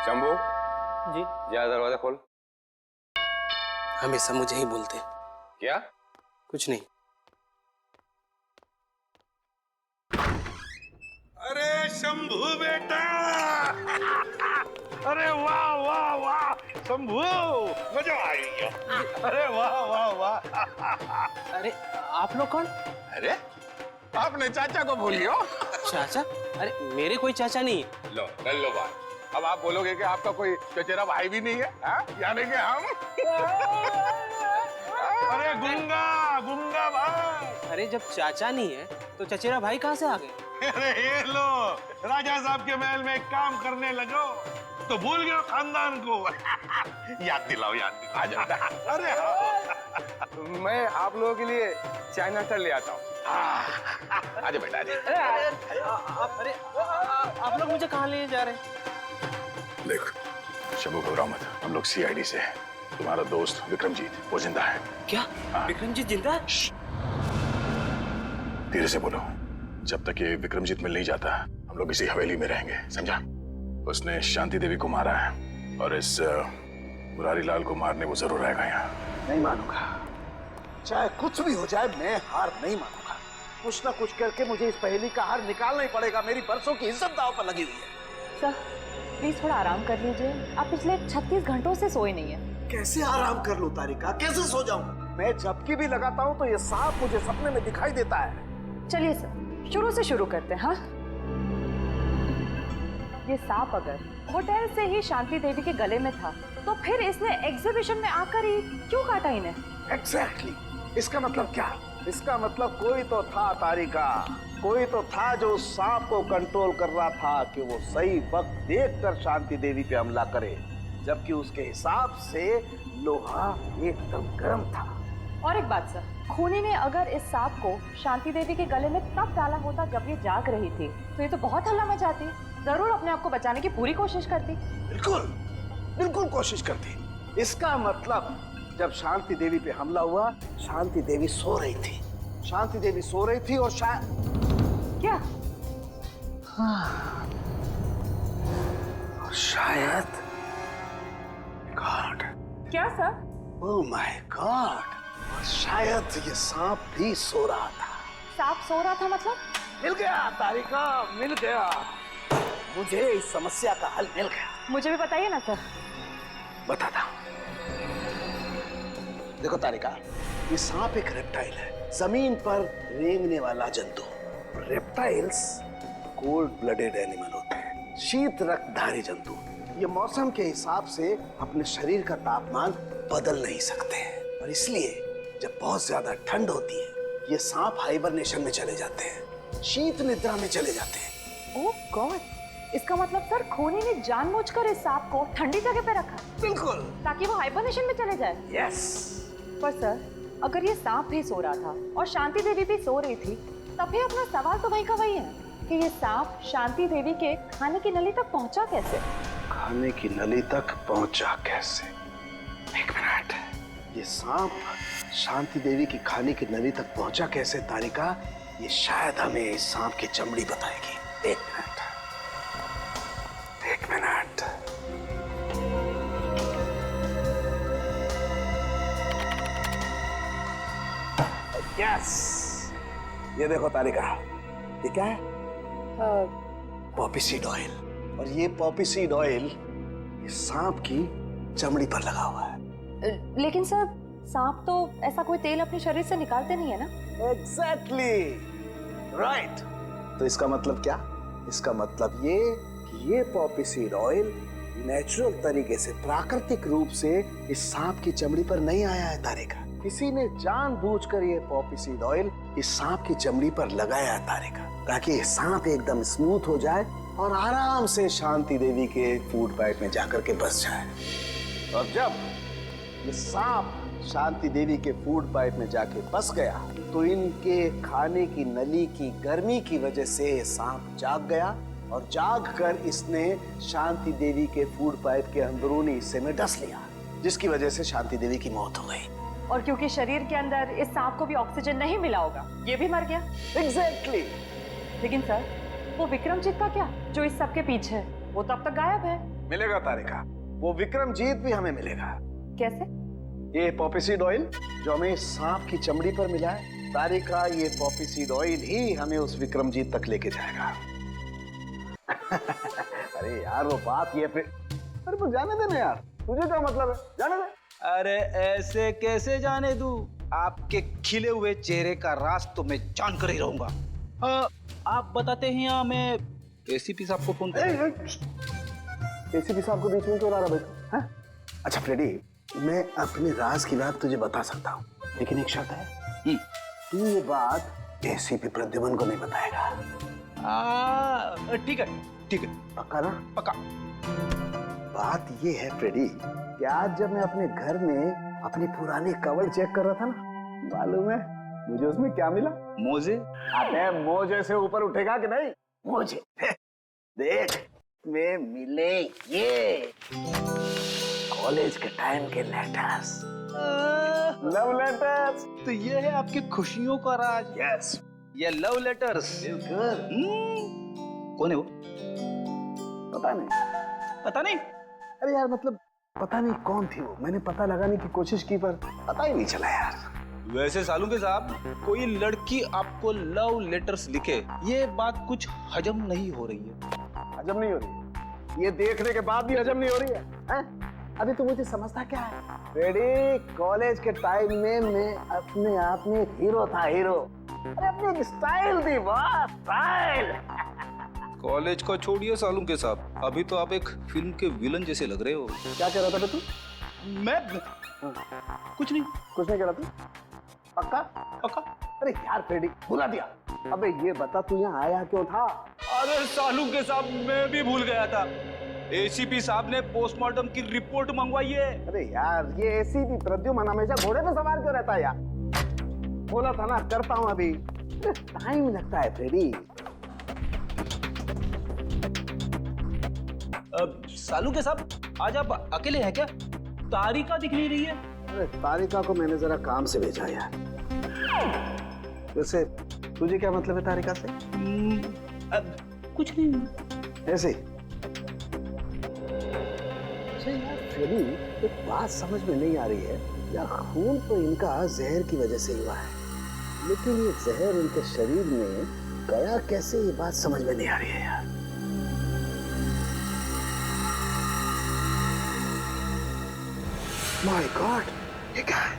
शंभू जी जा दरवाजा खोल। हमेशा मुझे ही बोलते। क्या? कुछ नहीं। अरे शंभू बेटा अरे वाह वाह वाह शंभू, मजा आ गया। अरे वाह वाह वाह। अरे आप लोग कौन? अरे आपने चाचा को भूलियो। चाचा? अरे मेरे कोई चाचा नहीं। लो कर लो बात। अब आप बोलोगे कि आपका कोई चचेरा भाई भी नहीं है, यानी कि हम। अरे गुंगा गुंगा भाई। अरे जब चाचा नहीं है तो चचेरा भाई कहाँ से आ गए? अरे ये लो, राजा साहब के महल में काम करने लगो तो भूल गए खानदान को। याद दिलाओ याद दिलाओ। आजा। अरे हाँ। मैं आप लोगों के लिए चाय नाश्ता ले आता हूँ। आजा बेटा आजा। अरे आप लोग मुझे कहाँ ले जा रहे हैं? देख शंभू घबराओ मत, हम लोग सीआईडी से हैं। तुम्हारा दोस्त विक्रमजीत वो जिंदा है। क्या? विक्रमजीत जिंदा है? धीरे से बोलो। जब तक ये विक्रमजीत मिल नहीं जाता हम लोग इसी हवेली में रहेंगे, समझा? उसने शांति देवी को मारा है और इस मुरारी लाल को मारने वो जरूर आएगा यहाँ। नहीं मानूंगा, चाहे कुछ भी हो जाए मैं हार नहीं मानूंगा। कुछ ना कुछ करके मुझे इस पहेली का हार निकालना ही पड़ेगा। मेरी बरसों की इज्जत दांव पर लगी हुई है। सर प्लीज थोड़ा आराम कर लीजिए। आप पिछले 36 घंटों से सोए नहीं है। कैसे आराम कर लूं तारिका, कैसे सो जाऊं? मैं झपकी भी लगाता हूं तो ये सांप मुझे सपने में दिखाई देता है। चलिए सर शुरू से शुरू करते हैं। हाँ, ये सांप अगर होटल से ही शांति देवी के गले में था तो फिर इसने एग्जीबिशन में आकर ही क्यों काटा इन्हें? एग्जैक्टली। इसका मतलब क्या? इसका मतलब कोई तो था तारिका, कोई तो था जो उस सांप को कंट्रोल कर रहा था कि वो सही वक्त देखकर शांति देवी पे हमला करे, जबकि उसके हिसाब से लोहा एकदम गर्म था। और एक बात सर, खूनी ने अगर इस सांप को शांति देवी के गले में तब डाला होता जब ये जाग रही थी तो ये तो बहुत हल्ला मचाती, जरूर अपने आप को बचाने की पूरी कोशिश करती। बिल्कुल बिल्कुल कोशिश करती। इसका मतलब जब शांति देवी पे हमला हुआ शांति देवी सो रही थी। शांति देवी सो रही थी और क्या? और शायद गॉड। क्या सर? ओह माय गॉड, शायद ये सांप भी सो रहा था। सांप सो रहा था मतलब? मिल गया तारिका, मिल गया। मुझे इस समस्या का हल मिल गया। मुझे भी बताइए ना सर। बताता हूं। देखो तारिका, ये सांप एक रेप्टाइल है, जमीन पर रेंगने वाला जंतु। रेप्टाइल्स कोल्ड ब्लडेड एनिमल होते हैं, शीत रक्तधारी जंतु। ये मौसम के हिसाब से अपने शरीर का तापमान बदल नहीं सकते और इसलिए जब बहुत ज्यादा ठंड होती है ये सांप हाइबरनेशन में चले जाते हैं, शीत निद्रा में चले जाते हैं। ओह गॉड, इसका मतलब सर खूनी ने जानबूझकर इस सांप को ठंडी जगह पे रखा बिल्कुल, ताकि वो हाइबरनेशन में चले जाए। यस। पर सर अगर ये सांप भी सो रहा था और शांति देवी भी सो रही थी तब भी अपना सवाल तो वही का वही है कि ये सांप शांति देवी के खाने की नली तक पहुंचा कैसे? खाने की नली तक पहुंचा कैसे? एक मिनट, ये सांप शांति देवी की खाने की नली तक पहुंचा कैसे तारिका? ये शायद हमें इस सांप की चमड़ी बताएगी। एक मिनट, एक मिनट। यस, ये देखो तारिका, ये क्या है? Poppy seed oil. और ये पॉपी सीड ऑयल इस सांप की चमड़ी पर लगा हुआ है। लेकिन सर सांप तो ऐसा कोई तेल अपने शरीर से निकालते नहीं है ना? Exactly right. तो इसका मतलब क्या? इसका मतलब ये कि ये पॉपी सीड ऑयल नेचुरल तरीके से, प्राकृतिक रूप से इस सांप की चमड़ी पर नहीं आया है तारिका। किसी ने जानबूझकर ये पॉपी सीड ऑयल इस सांप की चमड़ी पर लगाया है तारिका, ताकि ये सांप एकदम स्मूथ हो जाए और आराम से शांति देवी के फूड पाइप में जाकर के बस जाए। और जब ये सांप शांति देवी के फूड पाइप में जाके बस गया तो इनके खाने की नली की गर्मी की वजह से सांप जाग गया और जाग कर इसने शांति देवी के फूड पाइप के अंदरूनी हिस्से में डस लिया, जिसकी वजह से शांति देवी की मौत हो गई। और क्योंकि शरीर के अंदर इस सांप को भी ऑक्सीजन नहीं मिला होगा, ये भी मर गया। एग्जैक्टली। लेकिन सर वो विक्रमजीत का क्या, जो इस सब के पीछे है? वो तो अब तक गायब है। मिलेगा तारिका, वो विक्रमजीत भी हमें मिलेगा। कैसे? ये पॉपी सीड ऑयल जो हमें सांप की चमड़ी पर मिला है, तारिका ये पॉपी सीड ऑयल ही हमें उस विक्रमजीत तक लेके जाएगा। अरे यार वो बात ये फिर, अरे वो जाने देना यार, तुझे क्या मतलब है, जाने दे। अरे ऐसे कैसे जाने दूं? आपके खिले हुए चेहरे का राज तो मैं जान कर ही रहूंगा। आप बताते हैं या मैं एसीपी साहब को फोन करूं? एसीपी साहब को बीच में क्यों ला रहा भाई? हाँ? अच्छा फ्रेडी, मैं अपने राज की बात तुझे बता सकता हूँ, लेकिन एक शर्त है, तू ये बात एसीपी प्रद्युमन को नहीं बताएगा। ठीक है, ठीक है, पक्का ना? पक्का। बात ये है फ्रेडी कि आज जब मैं अपने घर में अपनी पुरानी कवर चेक कर रहा था ना, मालूम है मुझे उसमें क्या मिला? मोजे? अबे मोजे से ऊपर उठेगा कि नहीं? मोजे देख में मिले ये कॉलेज के टाइम के लेटर्स, लव लेटर्स। तो ये है आपकी खुशियों का राज? यस, ये लव लेटर्स। कौन है वो? पता नहीं। पता नहीं? अरे यार मतलब पता नहीं कौन थी वो, मैंने पता लगाने की कोशिश की पर पता ही नहीं चला यार। वैसे सालुंके साहब, कोई लड़की आपको लव लेटर्स लिखे, ये बात कुछ हजम नहीं हो रही है। हजम नहीं हो रही है? ये देखने के बाद भी हजम नहीं हो रही है, हैं? अभी तो मुझे समझता क्या है रेडी, कॉलेज के टाइम में मैं अपने आप में एक हीरो था, हीरो। अरे अपनी एक स्टाइल थी, वाह स्टाइल। कॉलेज को छोड़िए सालुंके साहब, अभी तो आप एक फिल्म के विलन जैसे लग रहे हो। क्या कह रहा था तू? मैं कुछ नहीं। कुछ नहीं कह रहा तू? पक्का? पक्का। अरे यार फ्रेडी भुला दिया। अबे ये बता तू यहाँ आया क्यों था? अरे सालुंके साहब, मैं भी भूल गया था। एसीपी साहब ने पोस्टमार्टम की रिपोर्ट मंगवाई है। अरे यार ये एसीपी प्रद्युमन हमेशा घोड़े पे सवार क्यों रहता है यार? बोला था ना करता हूँ अभी, टाइम लगता है फ्रेडी। सालुंके साहब, आज आप अकेले हैं क्या? तारिका दिख नहीं रही है। अरे तारिका को मैंने जरा काम से भेजा यार। वैसे तुझे क्या मतलब है तारिका से? कुछ नहीं, ऐसे ही। अच्छा यार फ्रेडी, एक बात समझ में नहीं आ रही है यार, खून तो इनका जहर की वजह से हुआ है, लेकिन ये जहर इनके शरीर में गया कैसे, ये बात समझ में नहीं आ रही है यार। माय गॉड, ये क्या है?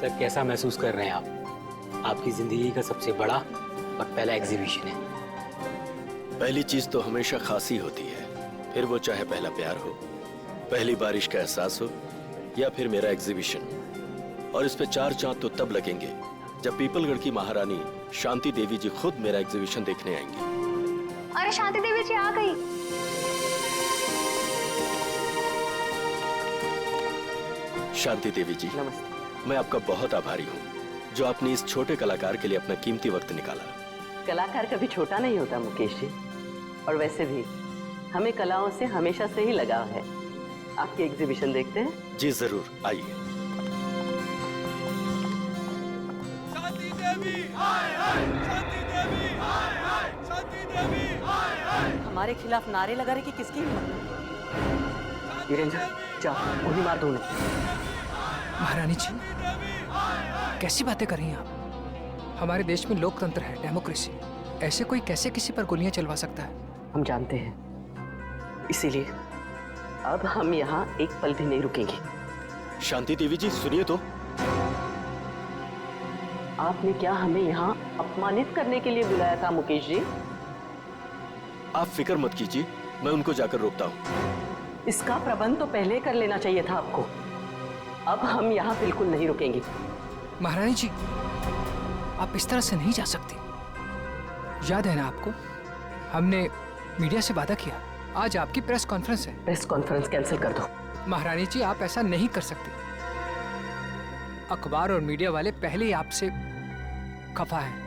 सर कैसा महसूस कर रहे हैं आप? आपकी जिंदगी का सबसे बड़ा और पहला एग्जीबिशन है। पहली चीज तो हमेशा खासी होती है, फिर वो चाहे पहला प्यार हो, पहली बारिश का एहसास हो, या फिर मेरा एग्जीबिशन। और इस पे 4 चांद तो तब लगेंगे जब पीपलगढ़ की महारानी शांति देवी जी खुद मेरा एग्जीबिशन देखने आएंगी। अरे शांति देवी जी आ गई। शांति देवी जी, नमस्ते। मैं आपका बहुत आभारी हूँ जो आपने इस छोटे कलाकार के लिए अपना कीमती वक्त निकाला। कलाकार कभी छोटा नहीं होता मुकेश जी, और वैसे भी हमें कलाओं से हमेशा से ही लगाव है। आपकी एग्जीबिशन देखते हैं? जी जरूर, आइए। शांति देवी हाय हाय, शांति देवी हाय हाय, शांति देवी हाय हाय। हमारे खिलाफ नारे लगा रहे कि किसकी हिम्मत? वीरेंद्र जा गोली मार दो उन्हें। महारानी जी, कैसी बातें कर रही हैं आप? हमारे देश में लोकतंत्र है, डेमोक्रेसी। ऐसे कोई कैसे किसी पर गोलियां चलवा सकता है? हम जानते हैं, इसीलिए अब हम यहाँ एक पल भी नहीं रुकेंगे। शांति देवी जी सुनिए तो। आपने क्या हमें यहाँ अपमानित करने के लिए बुलाया था मुकेश जी? आप फिक्र मत कीजिए, मैं उनको जाकर रोकता हूँ। इसका प्रबंध तो पहले कर लेना चाहिए था आपको। अब हम यहाँ बिल्कुल नहीं रुकेंगे। महारानी जी, आप इस तरह से नहीं जा सकती। याद है ना आपको, हमने मीडिया से वादा किया। आज आपकी प्रेस कॉन्फ्रेंस है। प्रेस कॉन्फ्रेंस कैंसिल कर दो। महारानी जी, आप ऐसा नहीं कर सकती। अखबार और मीडिया वाले पहले ही आपसे खफा हैं।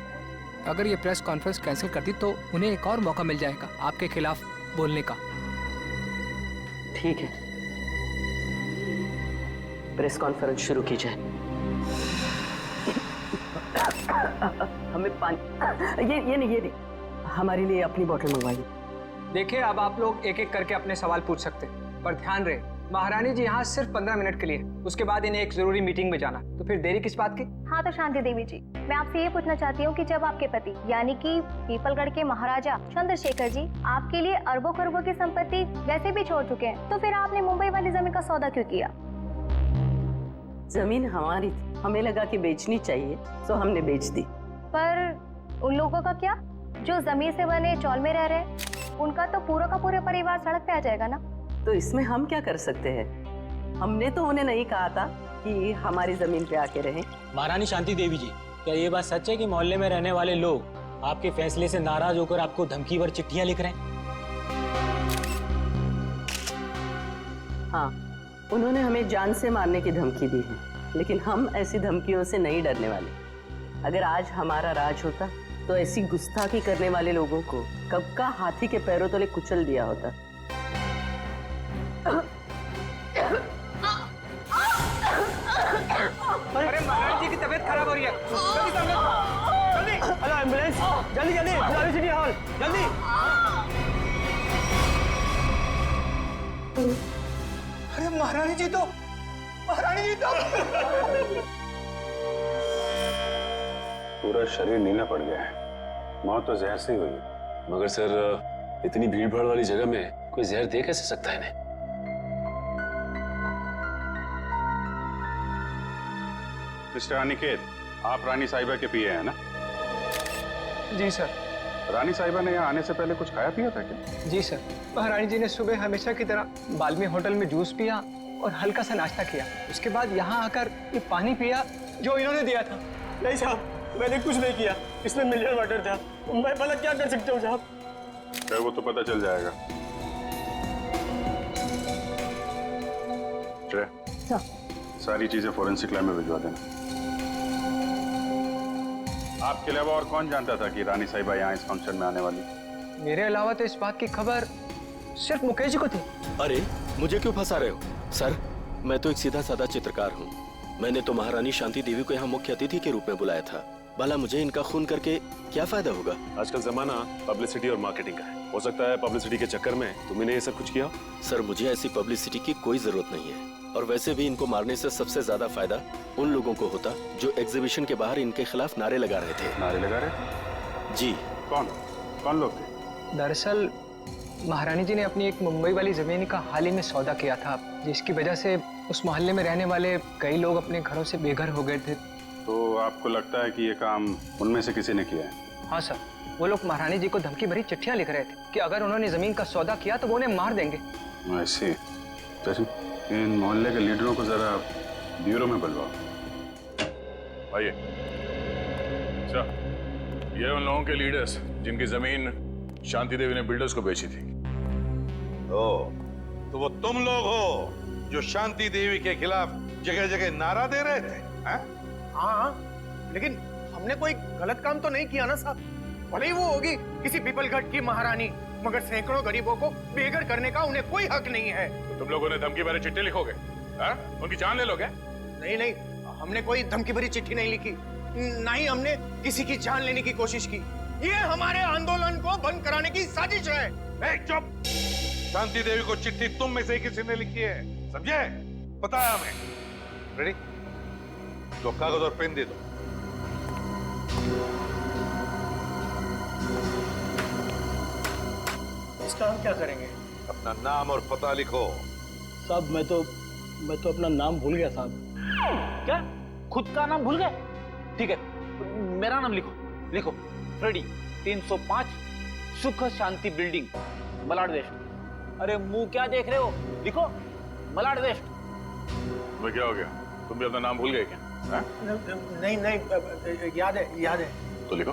अगर ये प्रेस कॉन्फ्रेंस कैंसिल कर दी तो उन्हें एक और मौका मिल जाएगा आपके खिलाफ बोलने का। ठीक है, प्रेस कॉन्फ्रेंस शुरू की जाए। हमें पानी, ये नहीं, हमारे लिए अपनी बोतल मंगवाइए। देखिए, अब आप लोग एक एक करके अपने सवाल पूछ सकते हैं, पर ध्यान रहे महारानी जी यहाँ सिर्फ 15 मिनट के लिए, उसके बाद इन्हें एक जरूरी मीटिंग में जाना, तो फिर देरी किस बात की? हाँ तो शांति देवी जी, मैं आपसे ये पूछना चाहती हूँ कि जब आपके पति यानी कि पीपलगढ़ के महाराजा चंद्रशेखर जी आपके लिए अरबों खरबों की संपत्ति वैसे भी छोड़ चुके हैं, तो फिर आपने मुंबई वाली जमीन का सौदा क्यों किया? जमीन हमारी थी, हमें लगा कि बेचनी चाहिए, तो हमने बेच दी। पर उन लोगों का क्या जो जमीन से बने चौल में रह रहे, उनका तो पूरा का पूरा परिवार सड़क पे आ जाएगा ना। तो इसमें हम क्या कर सकते हैं? हमने तो उन्हें नहीं कहा था कि हमारी जमीन पे आके रहें। महारानी शांति देवी जी, क्या ये बात सच है कि मोहल्ले में रहने वाले लोग आपके फैसले से नाराज होकर आपको धमकी भर चिट्ठियां लिख रहे हैं? हाँ, उन्होंने हमें जान से मारने की धमकी दी है, लेकिन हम ऐसी धमकियों से नहीं डरने वाले। अगर आज हमारा राज होता तो ऐसी गुस्ताखी करने वाले लोगों को कब का हाथी के पैरों तले कुचल दिया होता। अरे महारानी जी की तबीयत खराब हो रही है, जल्दी हेलो एम्बुलेंस, जल्दी बुलाओ सिटी हॉल, जल्दी। अरे महारानी जी तो पूरा शरीर नीला पड़ गया है, मौत तो जहर से ही हुई। मगर सर, इतनी भीड़ भाड़ वाली जगह में कोई जहर दे कैसे सकता है इन्हें? मिस्टर अनिकेत, आप रानी साहिबा के पिए हैं ना? जी सर। रानी साहिबा ने यहाँ आने से पहले कुछ खाया पिया था क्या? जी सर, महारानी जी ने सुबह हमेशा की तरह बाल्मी होटल में जूस पिया और हल्का सा नाश्ता किया, उसके बाद यहाँ आकर ये पानी पिया जो इन्होंने दिया था। नहीं साहब, मैंने कुछ नहीं किया, इसमें मिनरल वाटर था, मैं भला क्या कर सकता हूँ साहब? क्या वो तो पता चल जाएगा। सारी चीजें फोरेंसिक लैब में भिजवा देना। आपके अलावा और कौन जानता था कि रानी साहिबा यहाँ इस फंक्शन में आने वाली? मेरे अलावा तो इस बात की खबर सिर्फ मुकेश जी को थी। अरे, मुझे क्यों फंसा रहे हो? सर, मैं तो एक सीधा साधा चित्रकार हूँ। मैंने तो महारानी शांति देवी को यहाँ मुख्य अतिथि के रूप में बुलाया था। भला मुझे इनका खून करके क्या फायदा होगा? आजकल जमाना पब्लिसिटी और मार्केटिंग का है। हो सकता है पब्लिसिटी के चक्कर में तुमने ये सब कुछ किया। सर, मुझे ऐसी पब्लिसिटी की कोई जरूरत नहीं है, और वैसे भी इनको मारने से सबसे ज्यादा फायदा उन लोगों को होता जो एग्जीबिशन के बाहर इनके खिलाफ नारे लगा रहे थे। नारे लगा रहे? जी। कौन लोग थे? दरअसल महारानी जी ने अपनी एक मुंबई वाली जमीन का हाल ही में सौदा किया था, जिसकी वजह से उस मोहल्ले में रहने वाले कई लोग अपने घरों से बेघर हो गए थे। तो आपको लगता है कि ये काम उनमें से किसी ने किया है? हाँ सर, वो लोग महारानी जी को धमकी भरी चिट्ठियां लिख रहे थे कि अगर उन्होंने जमीन का सौदा किया तो वो उन्हें मार देंगे। ऐसे इन मोहल्ले के लीडरों को जरा ब्यूरो में बुलवाओ। आइए। अच्छा, ये उन लोगों के लीडर्स जिनकी जमीन शांति देवी ने बिल्डर्स को बेची थी। तो वो तुम लोग हो जो शांति देवी के खिलाफ जगह जगह नारा दे रहे थे? हाँ, लेकिन हमने कोई गलत काम तो नहीं किया ना साहब। भले ही वो होगी किसी पीपलगढ़ की महारानी, मगर सैकड़ों गरीबों को बेघर करने का उन्हें कोई हक नहीं है। तो तुम लोगों ने धमकी भरी चिट्ठी लिखोगे? उनकी जान ले लोगे? नहीं, हमने कोई धमकी भरी चिट्ठी नहीं लिखी, ना ही हमने किसी की जान लेने की कोशिश की। ये हमारे आंदोलन को बंद कराने की साजिश है। चुप! शांति देवी को चिट्ठी तुम में से किसी ने लिखी है, समझे? पता है हमें। रेडी? तो कागज और पेन दे दो। इसका हम क्या करेंगे? अपना नाम और पता लिखो। साहब, मैं तो अपना नाम भूल गया साहब। क्या? खुद का नाम भूल गए? ठीक है, मेरा नाम लिखो। फ्रेडी, 305 सुख शांति बिल्डिंग, मलाड वेस्ट। अरे मुंह क्या देख रहे हो? लिखो, मलाड वेस्ट। तुम्हें क्या हो गया? तुम भी अपना नाम भूल गए क्या? नहीं, याद है। तो लिखो।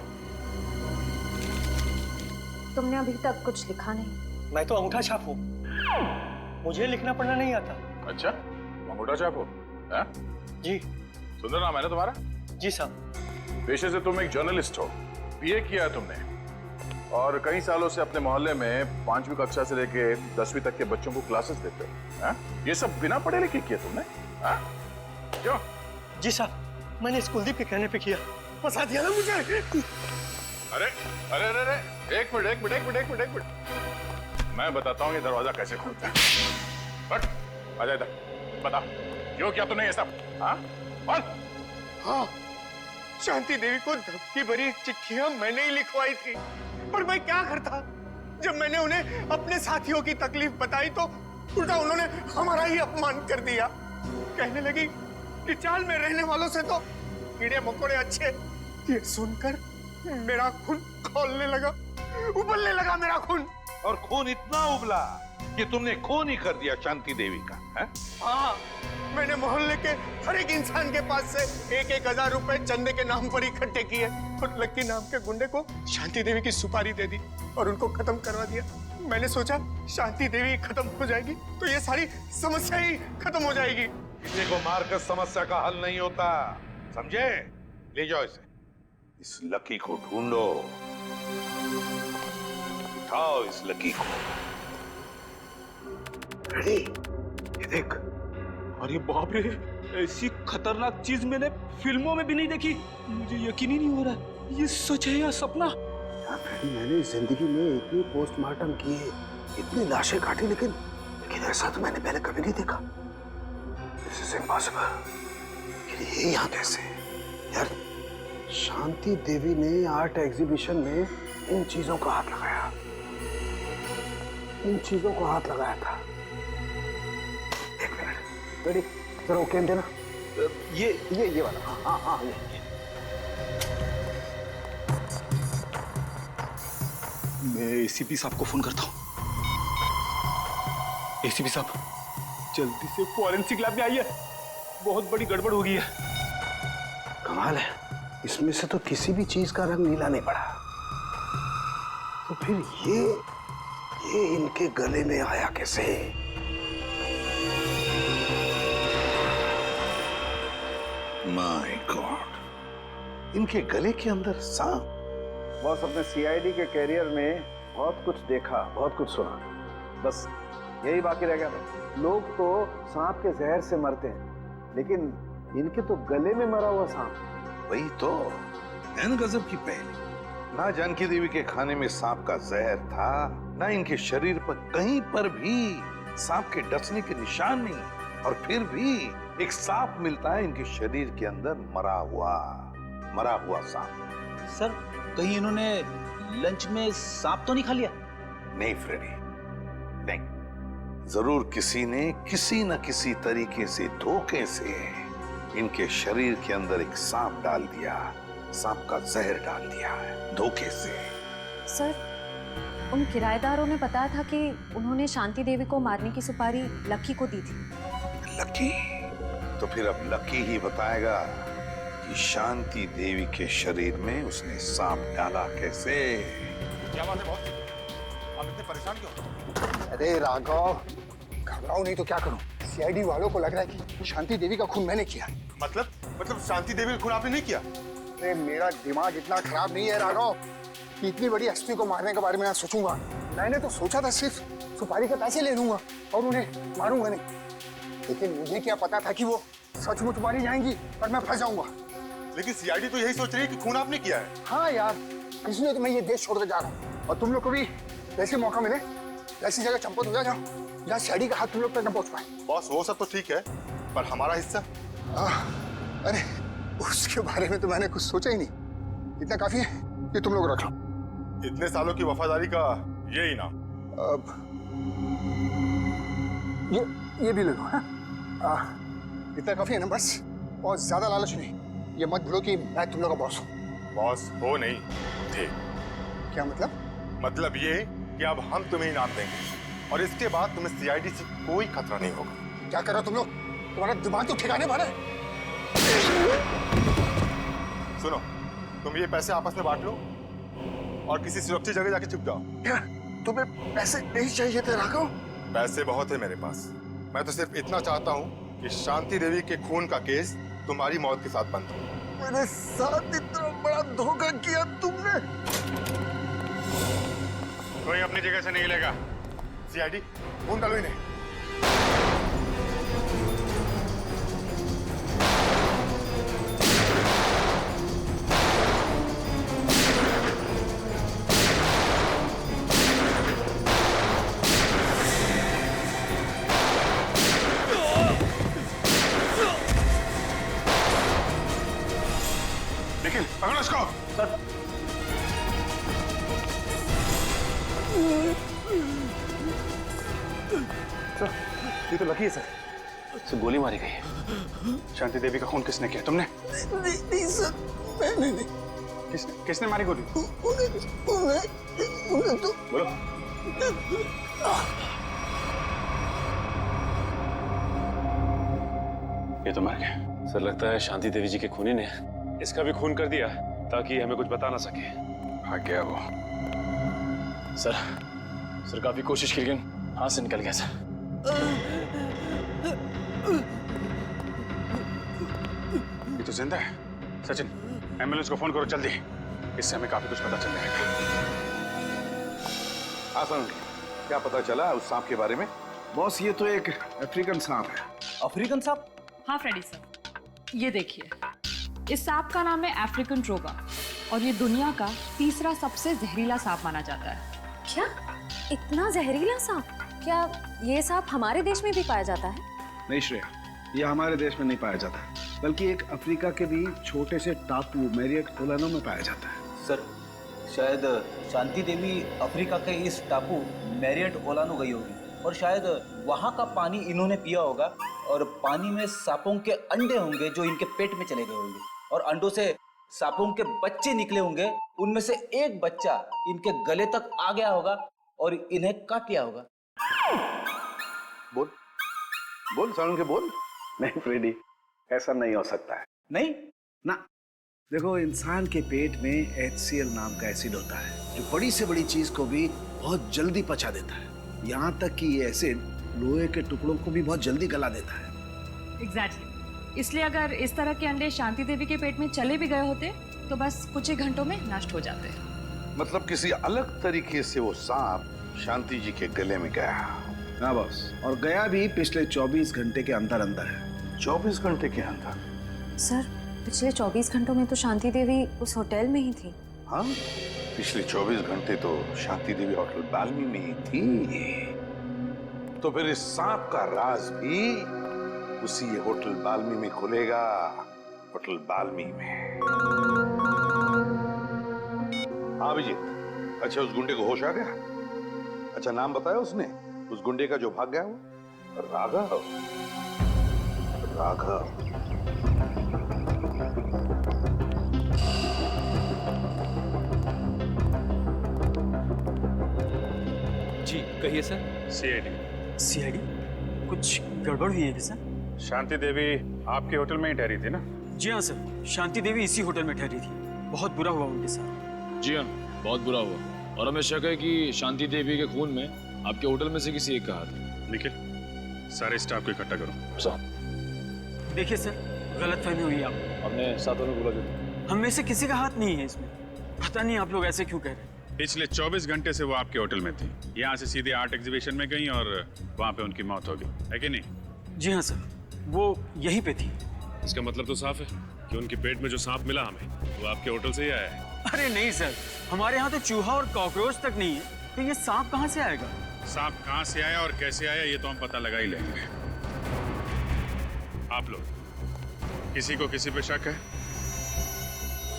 तुमने अभी तक कुछ लिखा नहीं। मैं तो अंगूठा छाप हूँ, मुझे लिखना पढ़ना नहीं आता। अच्छा, अंगूठा छाप हो? जी। सुंदर नाम है ना तुम्हारा? जी साहब। पेशे से तुम एक जर्नलिस्ट हो, बीए किया है तुमने, और कई सालों से अपने मोहल्ले में 5वीं कक्षा से लेके 10वीं तक के बच्चों को क्लासेस देते हो। ये सब बिना पढ़े लिखे किया तुमने? क्यों? जी साहब, मैंने इस कुलदीप के कहने पे किया। फंसा दिया ना मुझे। अरे अरे अरे अरे एक मिनट मैं बताता हूँ ये दरवाजा कैसे खोलता है। हट, आ जा इधर, बता क्यों किया तूने ये सब? हाँ बोल। हाँ, शांति देवी को धमकी भरी चिट्ठियां मैंने ही लिखवाई थी, पर मैं क्या करता? जब मैंने उन्हें अपने साथियों की तकलीफ बताई तो उल्टा उन्होंने हमारा ही अपमान कर दिया। कहने लगी कि चाल में रहने वालों से तो कीड़े मकोड़े अच्छे। ये सुनकर मेरा खून खौलने लगा, उबलने लगा मेरा खून। और खून इतना उबला कि तुमने खून ही कर दिया शांति देवी का, है? हाँ, मैंने मोहल्ले के हर एक इंसान के पास से 1,000 रुपए चंदे के नाम पर इकट्ठे किए और लक्की नाम के गुंडे को शांति देवी की सुपारी दे दी और उनको खत्म करवा दिया। मैंने सोचा शांति देवी खत्म हो जाएगी तो ये सारी समस्या ही खत्म हो जाएगी। किसी को मारकर समस्या का हल नहीं होता, समझे? ले जाओ इसे, इस लकी को ढूंढो, उठाओ इस लकी को। रेडी, ये देख। अरे बाप रे, ऐसी खतरनाक चीज मैंने फिल्मों में भी नहीं देखी। मुझे यकीन ही नहीं हो रहा ये सच है या सपना। मैंने जिंदगी में इतनी पोस्टमार्टम किए, इतनी लाशें काटी, लेकिन ऐसा तो मैंने पहले कभी नहीं देखा। This is impossible। ये यहाँ कैसे? यार, शांति देवी ने आर्ट एग्जीबिशन में इन चीजों को हाथ लगाया, इन चीजों को हाथ लगाया था। एक मिनट, रेडी, जरा वो कैम देना। ये वाला। हाँ हाँ ये। मैं एसीपी साहब को फोन करता हूँ। एसीपी साहब, जल्दी से फॉरेंसिक लैब में आइए, बहुत बड़ी गड़बड़ हो गई है। कमाल है, इसमें से तो किसी भी चीज का रंग नीला नहीं पड़ा। तो फिर ये इनके गले में आया कैसे? माय गॉड, इनके गले के अंदर सांप। बॉस, अपने सीआईडी के कैरियर में बहुत कुछ देखा, बहुत कुछ सुना, बस यही बाकी रह गया था। लोग तो सांप के जहर से मरते हैं, लेकिन इनके तो गले में मरा हुआ सांप। वही तो एन गजब की पहली। ना जानकी देवी के खाने में सांप का जहर था, ना इनके शरीर पर कहीं पर भी सांप के डसने के निशान नहीं, और फिर भी एक सांप मिलता है इनके शरीर के अंदर, मरा हुआ सांप। सर, कहीं इन्होंने लंच में सांप तो नहीं खा लिया? नहीं फ्रेडी, नहीं, जरूर किसी ने किसी न किसी तरीके से धोखे से इनके शरीर के अंदर एक सांप डाल दिया, सांप का जहर डाल दिया है धोखे से। सर, उन किराएदारों ने बताया था कि उन्होंने शांति देवी को मारने की सुपारी लक्की को दी थी। लक्की? तो फिर अब लक्की ही बताएगा कि शांति देवी के शरीर में उसने सांप डाला कैसे। क्या बात है बॉस, आप इतने परेशान क्यों? अरे राघव, घबराओ नहीं तो क्या करूं? सीआईडी वालों को लग रहा है कि शांति देवी का खून मैंने किया। मतलब शांति देवी का खून आपने नहीं किया? अरे मेरा दिमाग इतना खराब नहीं है राघव कि इतनी बड़ी हस्ती को मारने के बारे में सोचूंगा। मैंने तो सोचा था सिर्फ सुपारी के पैसे ले लूंगा और उन्हें मारूंगा नहीं, लेकिन मुझे क्या पता था कि वो सचमुच मारी जाएंगी और मैं फंस जाऊंगा। लेकिन सीआईडी तो यही सोच रही है कि खून आपने किया है। हाँ यार, इसलिए तो मैं ये देश छोड़कर जा रहा हूँ, और तुम लोग को भी जैसे मौका मिले ऐसी जगह चंपत हो जाओ जहाँ सीआईडी का हाथ तुम लोग तक न पहुँच पाए। बॉस, वो सब तो ठीक है, पर हमारा हिस्सा? अरे उसके बारे में तो मैंने कुछ सोचा ही नहीं। इतना काफी है कि तुम लोग रख लो। इतने सालों की वफादारी का ये इनाम। ये भी ले लो। इतना काफी है ना, बस। और ज्यादा लालच नहीं। ये मत भूलो कि मैं तुम लोग का बॉस हूँ। बॉस हो नहीं थे। क्या मतलब? मतलब ये कि अब हम तुम्हें इनाम देंगे और इसके बाद तुम्हें सीआईडी से कोई खतरा नहीं होगा। क्या कर रहे हो तुम लोग? तुम्हारा दिमाग तो ठिकाने पर है। सुनो, तुम ये पैसे आपस में बांट लो और किसी सुरक्षित जगह जाके छुप जाओ। क्या तुम्हें पैसे नहीं चाहिए थे राघव? पैसे बहुत है मेरे पास। मैं तो सिर्फ इतना चाहता हूँ कि शांति देवी के खून का केस तुम्हारी मौत के साथ बंद हो। मेरे साथ इतना बड़ा धोखा किया तुमने। कोई अपनी जगह से नहीं लेगा। सीआईडी, खून डालो इन्हें। निखिल पकड़ो इसको। सर ये तो लकी है सर। गोली मारी गई है। शांति देवी का खून किसने किया? तुमने? नहीं सर, मैंने नहीं। किसने मारी गोली? उन्हें तो बोलो। ये तो मर गया। सर लगता है शांति देवी जी के खूनी ने इसका भी खून कर दिया ताकि हमें कुछ बता ना सके। हाँ क्या वो? सर काफी कोशिश की लेकिन हाथ से निकल गया सर। ये तो जिंदा है। सचिन एम्बुलेंस को फोन करो जल्दी, इससे हमें काफी कुछ पता चल जाएगा। आसन, क्या पता चला उस सांप के बारे में? बॉस ये तो एक अफ्रीकन सांप है। अफ्रीकन सांप? हाँ फ्रेडी सर, ये देखिए, इस सांप का नाम है अफ्रीकन ट्रोगा और ये दुनिया का तीसरा सबसे जहरीला सांप माना जाता है। क्या इतना जहरीला सांप? क्या ये सांप हमारे देश में भी पाया जाता है? नहीं श्रेया, ये हमारे देश में नहीं पाया जाता, बल्कि एक अफ्रीका के भी छोटे से टापू मैरियट ओलानो में पाया जाता है। सर शायद शांति देवी अफ्रीका के इस टापू मैरियट ओलानो गई होगी और शायद वहाँ का पानी इन्होंने पिया होगा और पानी में सांपों के अंडे होंगे जो इनके पेट में चले गए होंगे और अंडों से सांपों के बच्चे निकले होंगे। उनमें से एक बच्चा इनके गले तक आ गया होगा और इन्हें काट लिया होगा। बोल बोल सारुण के बोल। नहीं फ्रेडी, ऐसा नहीं हो सकता है। नहीं ना, देखो इंसान के पेट में HCl नाम का एसिड होता है जो बड़ी से बड़ी चीज को भी बहुत जल्दी पचा देता है। यहाँ तक कि ये एसिड लोहे के टुकड़ों को भी बहुत जल्दी गला देता है। एग्जैक्टली, इसलिए अगर इस तरह के अंडे शांति देवी के पेट में चले भी गए होते तो बस कुछ ही घंटों में नष्ट हो जाते। मतलब किसी अलग तरीके से वो सांप शांति जी के गले में गया। हाँ बॉस, और गया भी पिछले 24 घंटे के अंदर अंदर है। 24 घंटे के अंदर? सर पिछले 24 घंटों में तो शांति देवी उस होटल में ही थी। हाँ, पिछले 24 घंटे तो शांति देवी होटल बाल्मी में ही थी। तो फिर इस सांप का राज भी उसी होटल बाल्मी में खुलेगा। होटल बाल्मी में। हाँ अभिजीत, अच्छा उस गुंडे को होश आ गया? अच्छा नाम बताया उसने उस गुंडे का जो भाग गया वो? राघव। राघव। जी कहिए सर। सीआईडी कुछ गड़बड़ हुई है क्या सर? शांति देवी आपके होटल में ही ठहरी थी ना? जी हाँ सर, शांति देवी इसी होटल में ठहरी थी। बहुत बुरा हुआ उनके साथ। जी हाँ बहुत बुरा हुआ और हमें शक है कि शांति देवी के खून में आपके होटल में से किसी एक का हाथ है। निखिल सारे स्टाफ को इकट्ठा करो। सर देखिए सर, गलतफहमी हुई आप। हमने साथों में बोला जो हम में से किसी का हाथ नहीं है इसमें। पता नहीं आप लोग ऐसे क्यों कह रहे हैं। पिछले 24 घंटे से वो आपके होटल में थी। यहाँ से सीधे आर्ट एग्जीबिशन में गई और वहाँ पे उनकी मौत हो गई, है कि नहीं? जी हाँ सर, वो यहीं पे थी। इसका मतलब तो साफ है कि उनके पेट में जो सांप मिला हमें वो आपके होटल से ही आया है। अरे नहीं सर, हमारे यहाँ तो चूहा और कॉकरोच तक नहीं है, तो ये सांप कहाँ से आएगा? सांप कहाँ से आया और कैसे आया ये तो हम पता लगा ही लेंगे। आप लोग किसी को किसी पे शक है?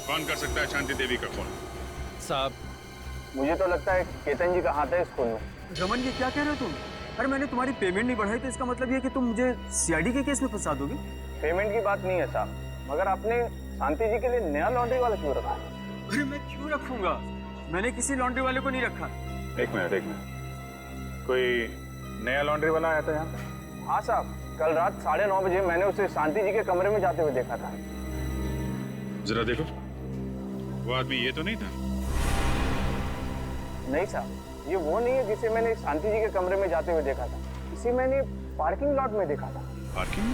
कौन कर सकता है शांति देवी का खून? साहब मुझे तो लगता है केतन जी का हाथ है इस खून में। रमन ये क्या कह रहे हो तुम? अरे मैंने तुम्हारी पेमेंट नहीं बढ़ाई तो इसका मतलब ये कि तुम मुझे सीआईडी के केस में फंसा दोगे? पेमेंट की बात नहीं है साहब, मगर आपने शांति जी के लिए नया लॉन्ड्री वाला क्यों रखा? अरे मैं क्यों रखूंगा? मैंने किसी लॉन्ड्री वाले को नहीं रखा। एक मिनट, कोई नया लॉन्ड्री वाला आया था यहाँ पे? हाँ साहब, कल रात 9:30 बजे मैंने उसे शांति जी के कमरे में जाते हुए देखा था। जरा देखो, वो आदमी ये तो नहीं था? नहीं साहब, ये वो नहीं है जिसे मैंने शांति जी के कमरे में जाते हुए देखा था। इसे मैंने पार्किंग लॉट में देखा था। पार्किंग?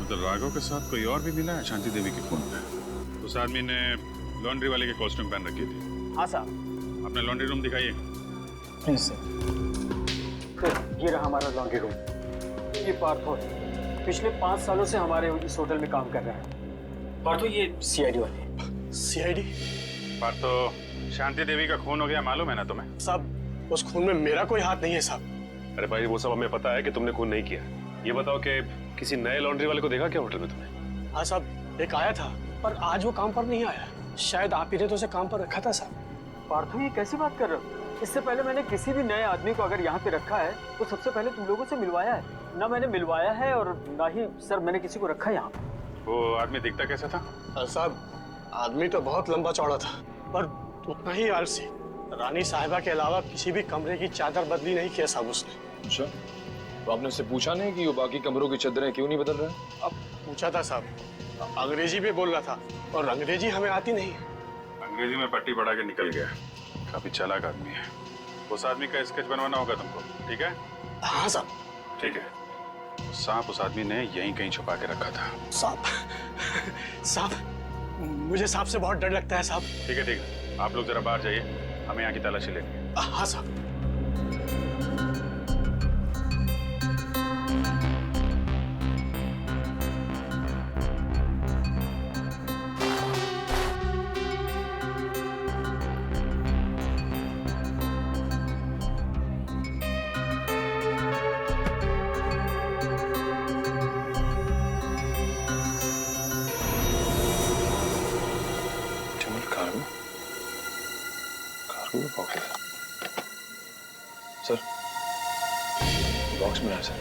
मतलब राघव के साथ कोई और भी मिला है शांति देवी के खून में? उस आदमी ने लॉन्ड्री वाले के कॉस्ट्यूम पहन रखी थी। हाँ साहब। अपना लॉन्ड्री रूम दिखाइए। Please sir. ये रहा हमारा लॉन्ड्री रूम। ये पार्थो है, पिछले 5 सालों से हमारे इस होटल में काम कर रहा है। पार्थो ये सीआईडी वाले। सीआईडी? पार्थो, शांति देवी का खून हो गया मालूम है ना तुम्हें? साहब उस खून में मेरा कोई हाथ नहीं है साहब। अरे भाई वो सब हमें पता है कि तुमने खून नहीं किया। ये बताओ कि किसी नए लॉन्ड्री वाले को देखा क्या होटल में तुमने? हाँ साहब, एक आया था, पर आज वो काम पर नहीं आया। शायद आप ही ने तो उसे काम पर रखा था साहब। पार्थो, ये कैसी बात कर रहे हो? इससे पहले मैंने किसी भी नए आदमी को अगर यहाँ पे रखा है तो सबसे पहले तुम लोगों से मिलवाया है। ना मैंने मिलवाया है और ना ही सर मैंने किसी को रखा है यहाँ पे। वो आदमी दिखता कैसा था? साहब, आदमी तो बहुत लंबा चौड़ा था, पर उतना ही आलसी। रानी साहिबा के अलावा किसी भी कमरे की चादर बदली नहीं किया साहब उसने। अच्छा, तो आपने उससे पूछा नहीं कि वो बाकी कमरों की चादरें क्यों नहीं बदल रहे? अब पूछा था साहब, अंग्रेजी में बोल रहा था और अंग्रेजी हमें आती नहीं। अंग्रेजी में पट्टी पढ़ा के निकल गया। काफी चालाक आदमी है। उस आदमी का स्केच बनवाना होगा तुमको, ठीक है? हाँ साहब। ठीक है। सांप उस आदमी ने यहीं कहीं छुपा के रखा था। साहब, मुझे सांप से बहुत डर लगता है साहब। ठीक है, ठीक है, आप लोग जरा बाहर जाइए, हमें यहाँ की तलाशी लेंगे। हाँ साहब। सर, बॉक्स मिला है सर।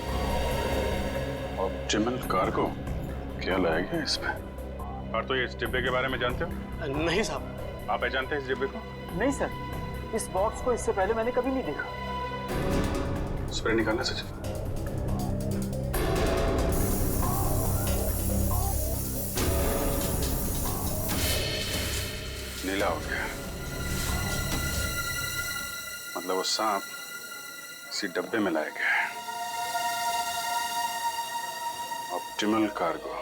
Optimal cargo? क्या लाया गया इसमें? और तो ये इस डिब्बे के बारे में जानते हो? नहीं साहब। आप जानते हैं इस डिब्बे को? नहीं सर, इस बॉक्स को इससे पहले मैंने कभी नहीं देखा। स्प्रे निकालना सच? नीला हो गया। मतलब वो सांप इसी डब्बे में लाया गया है। Optimal cargo.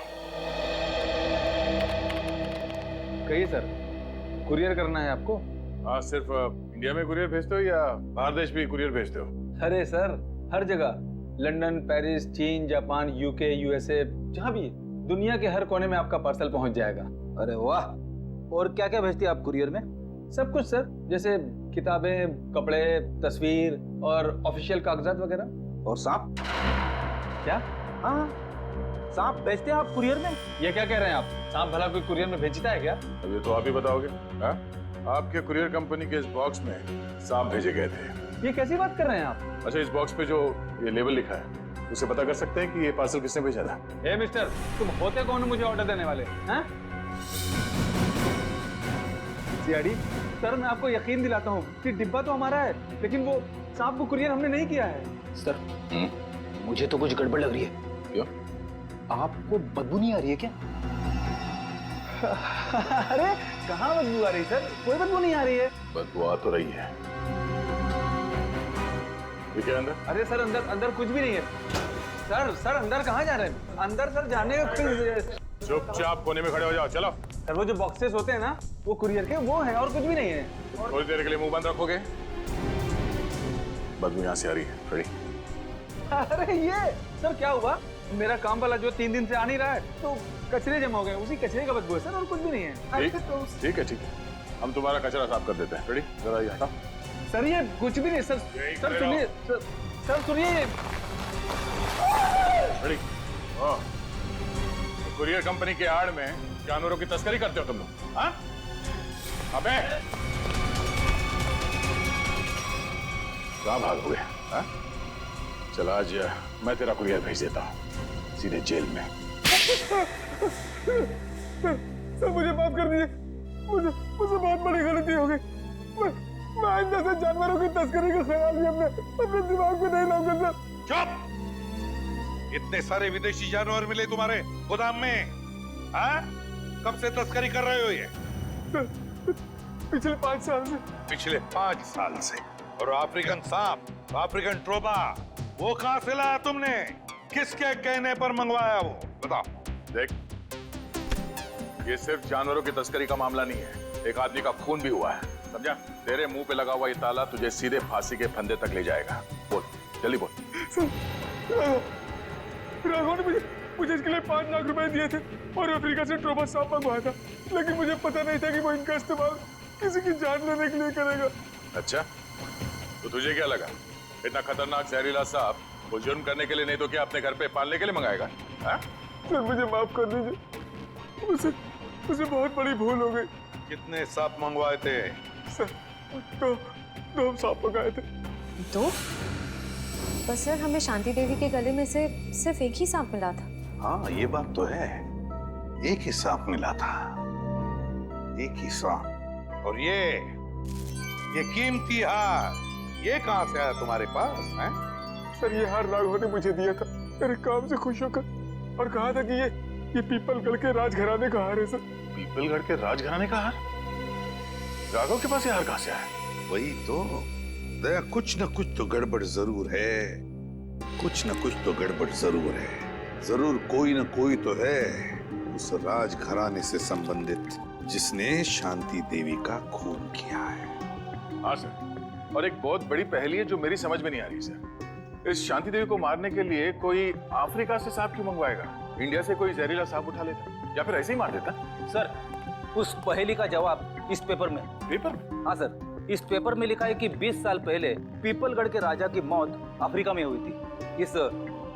कहिए सर, कुरियर करना है आपको? हाँ, सिर्फ इंडिया में कुरियर भेजते हो या बाहर देश भी कुरियर भेजते हो? अरे सर, हर जगह, लंदन, पेरिस, चीन, जापान, यूके, यूएसए, जहाँ भी, दुनिया के हर कोने में आपका पार्सल पहुंच जाएगा। अरे वाह! और क्या क्या भेजती है आप कुरियर में? सब कुछ सर, जैसे किताबें, कपड़े, तस्वीर और ऑफिशियल कागजात वगैरह। और सांप? क्या? हाँ, सांप भेजते हैं आप कुरियर में? ये क्या कह रहे हैं आप? सांप भला कोई कुरियर में भेजता है क्या? अब ये तो आप ही बताओगे। हाँ? आपके कुरियर कंपनी के इस बॉक्स में सांप भेजे गए थे। ये कैसी बात कर रहे हैं आप? अच्छा, इस बॉक्स पे जो ये लेबल लिखा है, उसे पता कर सकते हैं कि ये पार्सल किसने भेजा था? ए मिस्टर, तुम होते कौन हो मुझे ऑर्डर देने वाले? हैं? सीआईडी सर, मैं आपको यकीन दिलाता हूँ कि डिब्बा तो हमारा है, लेकिन वो सांप को कुरियर हमने नहीं किया है। सर, मुझे तो कुछ गड़बड़ लग रही है। क्यों? आपको बदबू नहीं आ रही है क्या? अरे कहाँ बदबू आ रही सर? कोई बदबू नहीं आ रही है। बदबू आ तो रही है। ठीक है, अंदर? अरे सर, अंदर अंदर कुछ भी नहीं है। सर अंदर कहाँ जा रहे हैं? अंदर सर जाने का। चुपचाप कोने में खड़े हो जाओ, चलो। सर, वो जो बॉक्सेस होते हैं ना, वो कुरियर के वो है, और कुछ भी नहीं है। थोड़ी देर के लिए मुंह बंद रखोगे? बदबू यहाँ से आ रही है। रेडी? अरे ये सर क्या हुआ? मेरा काम वाला जो 3 दिन से आ नहीं रहा है, तो कचरे जमा हो गए, उसी कचरे का बदबू है सर, और कुछ भी नहीं है। ठीक है, हम तुम्हारा कचरा साफ कर देते हैं। रेडी? जरा ये हटाओ। सर ये कुछ भी नहीं। सर सुनिए, सर सुनिए। रेडी? कुरियर कंपनी के आड़ में जानवरों की तस्करी करते हो तुम लोग? हाँ? अबे कहाँ भागोगे? हाँ? चल, आज मैं तेरा कुरियर भेज देता हूँ सीधे जेल में। सर मुझे माफ कर दीजिए, मुझे बहुत बड़ी गलती हो गई। मैं आइंदा से जानवरों की तस्करी का ख्याल भी अपने दिमाग में नहीं लाऊंगा सर। चुप! इतने सारे विदेशी जानवर मिले तुम्हारे गोदाम में? हाँ? कब से तस्करी कर रहे हो ये? पिछले 5 साल से। पिछले 5 साल से? और अफ्रीकन सांप, अफ्रीकन ट्रोबा, वो कहां से लाया तुमने? किसके कहने पर मंगवाया वो? बताओ। देख, ये सिर्फ जानवरों की तस्करी का मामला नहीं है, एक आदमी का खून भी हुआ है, समझा? तेरे मुंह पे लगा हुआ ये ताला तुझे सीधे फांसी के फंदे तक ले जाएगा। बोल, जल्दी बोल। राघव ने मुझे इसके लिए 5 लाख रुपए दिए थे और अफ्रीका से ट्रोबा सांप मंगवाया था, लेकिन मुझे पता नहीं था कि वो इनका इस्तेमाल किसी की जान लेने के लिए करेगा। अच्छा, तो तुझे क्या लगा इतना खतरनाक जहरीला सांप वो जुर्म करने के लिए नहीं तो क्या अपने घर पे पालने के लिए मंगाएगा? हाँ? सर मुझे माफ कर दीजिए, मुझसे मुझे बहुत बड़ी भूल हो गई। कितने सांप मंगवाए थे? सर दो हम सांप मंगाए थे। दो? बस सर, हमें शांति देवी के गले में से सिर्फ एक ही सांप मिला था। हाँ, ये बात तो है, एक ही सांप मिला था, एक ही सांप। और ये कीमती हार, ये कहां से आया तुम्हारे पास है? सर ये हार राघव ने मुझे दिया था मेरे काम से खुश होकर, और कहा था कि ये पीपलगढ़ के राजघराने का हार है सर। पीपलगढ़ के राजघराने का हार? राघव के पास ये हार कहां से आया? वही तो दया, कुछ न कुछ तो गड़बड़ जरूर है, कुछ न कुछ तो गड़बड़ जरूर है। जरूर कोई न कोई तो है उस राजघराने से संबंधित जिसने शांति देवी का खून किया है। हाँ सर, और एक बहुत बड़ी पहेली है जो मेरी समझ में नहीं आ रही सर। इस शांति देवी को मारने के लिए कोई अफ्रीका से सांप क्यों मंगवाएगा? इंडिया से कोई जहरीला सांप उठा लेता या फिर ऐसे ही मार देता। सर उस पहेली का जवाब इस पेपर में। पेपर में? हाँ सर, इस पेपर में लिखा है कि 20 साल पहले पीपलगढ़ के राजा की मौत अफ्रीका में हुई थी, इस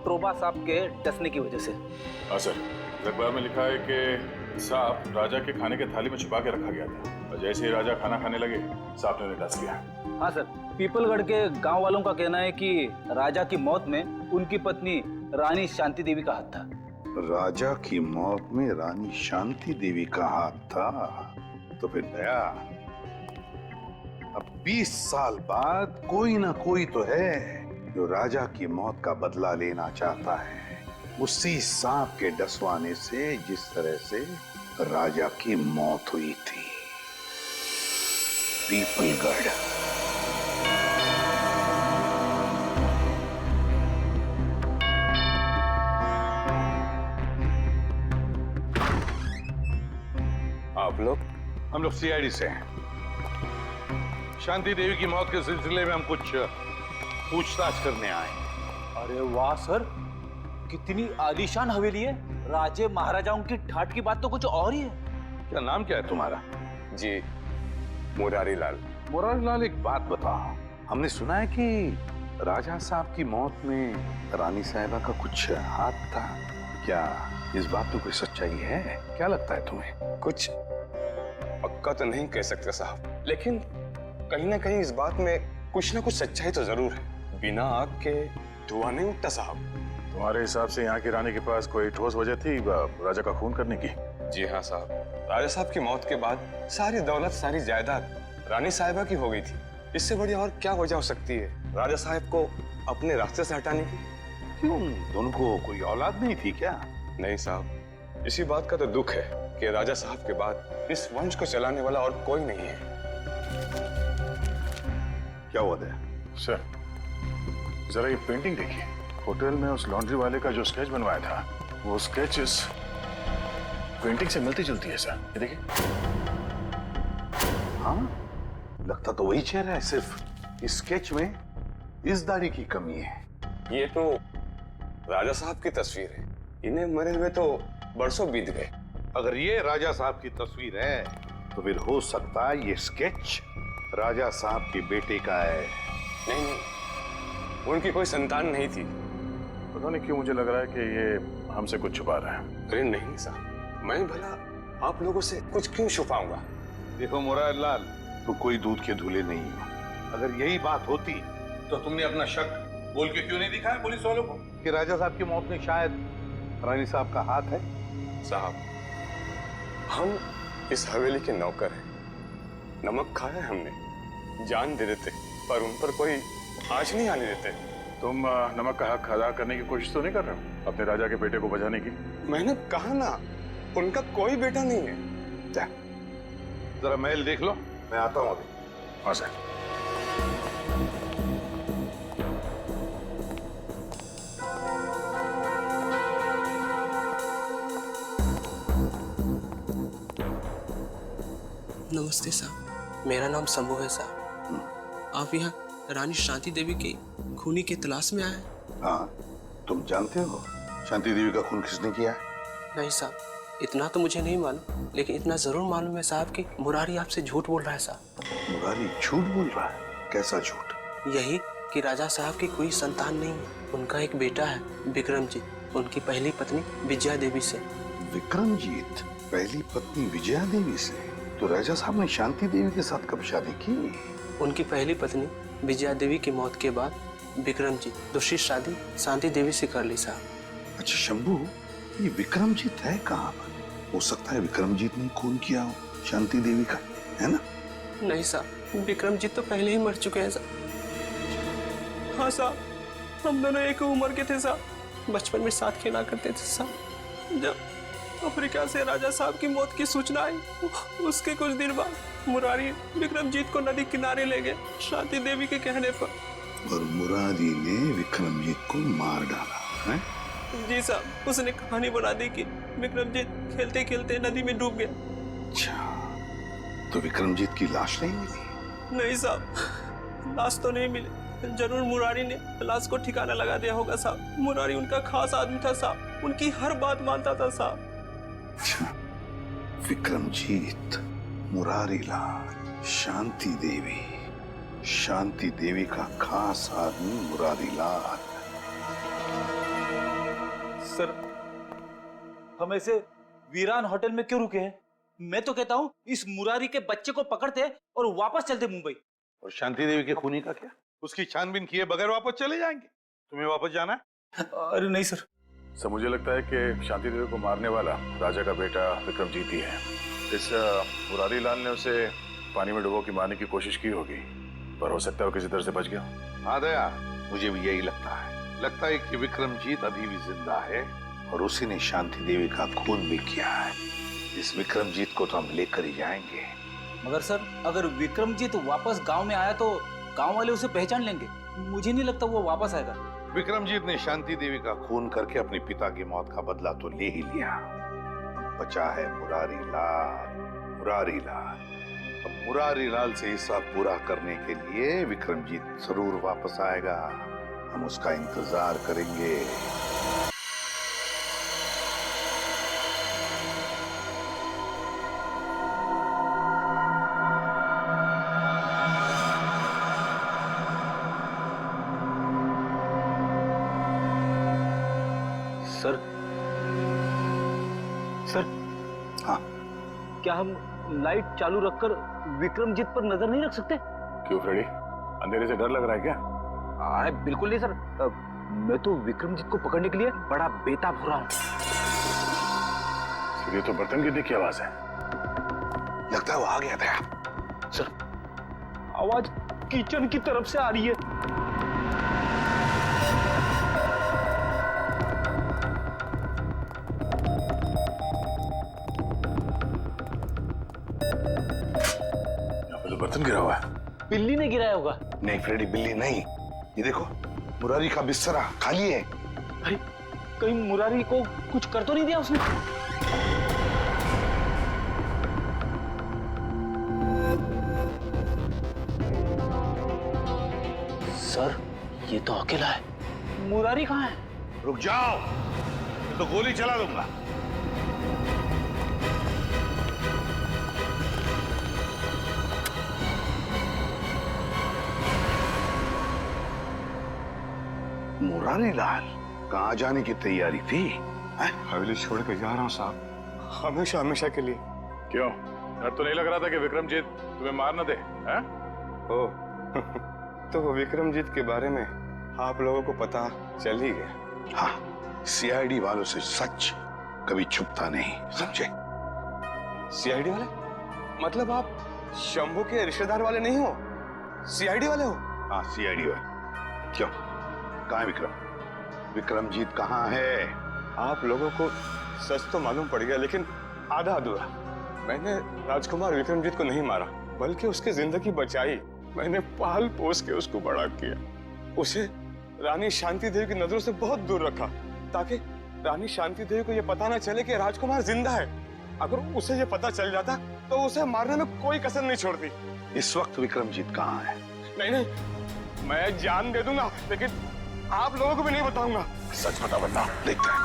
ट्रोबा सांप के डसने की वजह से। हाँ सर, अखबार में लिखा है कि सांप राजा के खाने के थाली में छुपा के रखा गया था, और जैसे ही राजा खाना खाने लगे सांप ने उन्हें डस लिया। हाँ सर, पीपलगढ़ के गांव वालों का कहना है कि राजा की मौत में उनकी पत्नी रानी शांति देवी का हाथ था। राजा की मौत में रानी शांति देवी का हाथ था? तो फिर दया, अब 20 साल बाद कोई ना कोई तो है जो राजा की मौत का बदला लेना चाहता है, उसी सांप के डसवाने से जिस तरह से राजा की मौत हुई थी। पीपलगढ़। आप लोग? हम लोग सीआईडी से हैं। शांति देवी की मौत के सिलसिले में हम कुछ पूछताछ करने आए। अरे वाह सर, कितनी आलीशान हवेली है। राजे महाराजाओं की ठाठ की बात तो कुछ और ही है। क्या नाम क्या है तुम्हारा? जी, मुरारी लाल। मुरारी लाल, एक बात बताओ, हमने सुना है कि राजा साहब की मौत में रानी साहिबा का कुछ हाथ था, क्या इस बात में कोई सच्चाई है? क्या लगता है तुम्हें? कुछ पक्का तो नहीं कह सकते साहब, लेकिन कहीं ना कहीं इस बात में कुछ ना कुछ सच्चाई तो जरूर है। बिना आग के धुआं नहीं उठता साहब। तुम्हारे हिसाब से यहाँ की रानी के पास कोई ठोस वजह थी राजा का खून करने की? जी हाँ साहब, राजा साहब की मौत के बाद सारी दौलत, सारी जायदाद रानी साहिबा की हो गई थी। इससे बड़ी और क्या वजह हो सकती है राजा साहब को अपने रास्ते से हटाने की? क्यों, दोनों को कोई औलाद नहीं थी क्या? नहीं साहब, इसी बात का तो दुख है कि राजा साहब के बाद इस वंश को चलाने वाला और कोई नहीं है। क्या हुआ था? सर जरा ये पेंटिंग देखिए, होटल में उस लॉन्ड्री वाले का जो स्केच बनवाया था, वो स्केच इस पेंटिंग से मिलती जुलती है सर। ये देखिए। हाँ, लगता तो वही चेहरा है, सिर्फ इस स्केच में इस दाढ़ी की कमी है। ये तो राजा साहब की तस्वीर है, इन्हें मरे हुए तो बरसों बीत गए। अगर ये राजा साहब की तस्वीर है तो फिर हो सकता है ये स्केच राजा साहब के बेटे का है। नहीं, उनकी कोई संतान नहीं थी। पता नहीं क्यों मुझे लग रहा है कि ये हमसे कुछ छुपा रहा है। अरे नहीं साहब, मैं भला आप लोगों से कुछ क्यों छुपाऊंगा? देखो मुरारी लाल, तो कोई दूध के धुले नहीं हो। अगर यही बात होती तो तुमने अपना शक बोल के क्यों नहीं दिखाया पुलिस वालों को कि राजा साहब की मौत में शायद रानी साहब का हाथ है? साहब, हम इस हवेली के नौकर हैं। नमक खाया हमने, जान दे देते, पर उन पर कोई आँच नहीं आने देते। तुम नमक का हक अदा करने की कोशिश तो नहीं कर रहे हो अपने राजा के बेटे को बचाने की? मैंने कहा ना, उनका कोई बेटा नहीं है। जरा महल देख लो, मैं आता हूँ अभी। हाँ सर। नमस्ते साहब, मेरा नाम शंभू है साहब। आप यहाँ रानी शांति देवी की खूनी की तलाश में आए हैं? हाँ, तुम जानते हो शांति देवी का खून किसने किया है? नहीं साहब, इतना तो मुझे नहीं मालूम, लेकिन इतना जरूर मालूम है साहब कि मुरारी आपसे झूठ बोल रहा है साहब। मुरारी झूठ बोल रहा है? कैसा झूठ? यही कि राजा साहब की कोई संतान नहीं है। उनका एक बेटा है, विक्रमजीत, उनकी पहली पत्नी विजया देवी से। विक्रमजीत? पहली पत्नी विजया देवी से? तो राजा साहब ने शांति देवी के साथ कब शादी की? उनकी पहली पत्नी विजया देवी की मौत के बाद विक्रमजीत दूसरी शादी शांति देवी से कर ली साहब। अच्छा शंभू, ये विक्रमजीत है कहाँ पर? हो सकता है विक्रमजीत ने खून किया हो शांति देवी का, है ना? नहीं साहब, विक्रमजीत तो पहले ही मर चुके हैं साहब। हाँ साहब, हम दोनों एक उम्र के थे साहब, बचपन में साथ खेला करते थे साहब। जब अफ्रीका से राजा साहब की मौत की सूचना आई, उसके कुछ दिन बाद मुरारी विक्रमजीत को नदी किनारे ले गए शांति देवी के कहने पर। और मुरारी ने विक्रमजीत को मार डाला है? जी साहब, उसने कहानी बना दी कि विक्रमजीत खेलते खेलते नदी में डूब गया। अच्छा, तो विक्रमजीत की लाश नहीं मिली? नहीं साहब, लाश तो नहीं मिली। जरूर मुरारी ने लाश को ठिकाना लगा दिया होगा साहब। मुरारी उनका खास आदमी था साहब, उनकी हर बात मानता था साहब। अच्छा, विक्रमजीत, मुरारी लाल, शांति देवी का खास आदमी मुरारी लाल। सर, हम ऐसे वीरान होटल में क्यों रुके हैं? मैं तो कहता हूँ इस मुरारी के बच्चे को पकड़ते और वापस चलते मुंबई। और शांति देवी के खूनी का क्या? उसकी छानबीन किए बगैर वापस चले जाएंगे? तुम्हें वापस जाना है? अरे नहीं सर। सर, मुझे लगता है कि शांति देवी को मारने वाला राजा का बेटा विक्रमजीत ही है। इस मुरारी लाल ने उसे पानी में डुबो के मारने की कोशिश की होगी, पर हो सकता है वो किसी तरह से बच गया। हाँ दया, मुझे भी यही लगता है। लगता है कि विक्रमजीत अभी भी जिंदा है और उसी ने शांति देवी का खून भी किया है। इस विक्रमजीत को तो हम लेकर ही जाएंगे। मगर सर, अगर विक्रमजीत वापस गांव में आया तो गांव वाले उसे पहचान लेंगे। मुझे नहीं लगता वो वापस आएगा। विक्रमजीत ने शांति देवी का खून करके अपने पिता की मौत का बदला तो ले ही लिया। बचा है मुरारी लाल। अब मुरारी लाल से हिस्सा पूरा करने के लिए विक्रमजीत जरूर वापस आएगा। हम उसका इंतजार करेंगे। सर, हाँ, क्या हम लाइट चालू रखकर विक्रमजीत पर नजर नहीं रख सकते? क्यों फ्रेडी, अंधेरे से डर लग रहा है क्या? अरे बिल्कुल नहीं सर, मैं तो विक्रमजीत को पकड़ने के लिए बड़ा बेताब हो रहा हूँ। ये तो बर्तन गिरने की आवाज है। लगता है वो आ गया था। सर, आवाज किचन की तरफ से आ रही है। बर्तन गिरा हुआ है। बिल्ली ने गिराया होगा। नहीं फ्रेडी, बिल्ली नहीं। ये देखो, मुरारी का बिस्तरा खाली है। अरे, कहीं मुरारी को कुछ कर तो नहीं दिया उसने? सर, ये तो अकेला है। मुरारी कहाँ है? रुक जाओ, मैं तो गोली चला दूंगा। मुरारी लाल कहाँ जाने की तैयारी थी? हवेली छोड़ कर जा रहा हूँ साहब, हमेशा के लिए। क्यों, डर तो नहीं लग रहा था कि विक्रमजीत तुम्हें मार न दे? हैं? तो विक्रमजीत के बारे में आप लोगों को पता चल ही गया। हाँ, सीआईडी वालों से सच कभी छुपता नहीं, समझे? सीआईडी वाले? मतलब आप शंभू के रिश्तेदार वाले नहीं हो, सीआईडी वाले हो? हाँ, सीआईडी वाले। क्यों, कहाँ है विक्रमजीत कहाँ है? आप लोगों को सच तो मालूम पड़ गया, लेकिन आधा अधूरा। मैंने राजकुमार विक्रमजीत को नहीं मारा, बल्कि उसकी जिंदगी बचाई। मैंने पाल पोस के उसको बड़ा किया, उसे रानी शांति देवी की नजरों से बहुत दूर रखा, ताकि रानी शांति देवी को यह पता ना चले कि राजकुमार जिंदा है। अगर उसे यह पता चल जाता तो उसे मारने में कोई कसर नहीं छोड़ती। इस वक्त विक्रमजीत कहाँ है? नहीं, मैं जान दे दूंगा, लेकिन आप लोगों को भी नहीं बताऊंगा। सच बता, देखते हैं।